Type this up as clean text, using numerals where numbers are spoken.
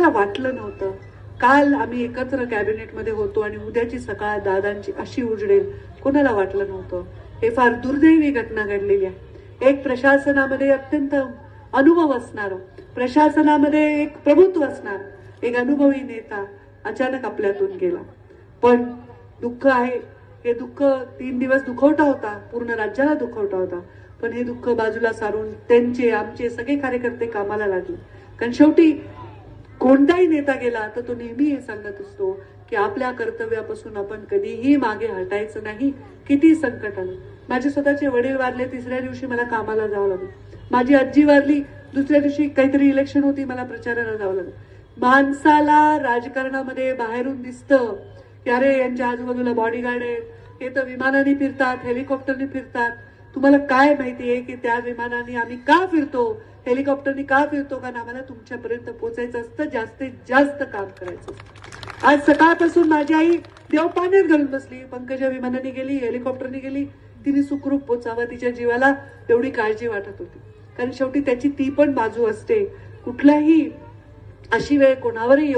कोणाला वाटलं नव्हतं. काल आम्ही एकत्र कॅबिनेटमध्ये होतो आणि उद्याची सकाळ दादांची अशी उजडेल कोणाला वाटलं नव्हतं. हे फार दुर्दैवी घटना घडलेली आहे. एक प्रशासनामध्ये अत्यंत अनुभव असणार, प्रशासनामध्ये एक प्रभुत्व असणार, एक अनुभवी नेता अचानक आपल्यातून गेला. पण दुःख आहे, हे दुःख 3 दिवस दुखवटा होता, पूर्ण राज्याला दुखवटा होता. पण हे दुःख बाजूला सारून त्यांचे आमचे सगळे कार्यकर्ते कामाला लागले. कारण शेवटी कोणताही नेता गेला तर तो नेहमी हे सांगत असतो की आपल्या कर्तव्यापासून आपण कधीही मागे हटायचं नाही, किती संकट आलं. माझे स्वतःचे वडील वारले, 3ऱ्या दिवशी मला कामाला जावं लागलं. माझी आजी वारली, 2ऱ्या दिवशी काहीतरी इलेक्शन होती, मला प्रचाराला जावं लागलं. माणसाला राजकारणामध्ये बाहेरून दिसतं की अरे यांच्या आजूबाजूला बॉडीगार्ड आहेत, हे तर विमानाने फिरतात, हेलिकॉप्टरने फिरतात. तुम्हाला काय माहितीये की त्या विमानाने आम्ही का फिरतो, हेलिकॉप्टरने का फिरतो? कारण आम्हाला तुमच्यापर्यंत पोहोचायचं असतं, जास्तीत जास्त काम करायचं असतं. आज सकाळपासून माझी आई देवपाण्यात घालून बसली. पंकजा विमानाने गेली, हेलिकॉप्टरने गेली, तिने सुखरूप पोचावं, तिच्या जीवाला तेवढी काळजी वाटत होती. कारण शेवटी त्याची ती पण बाजू असते. कुठल्याही अशी वेळ कोणावरही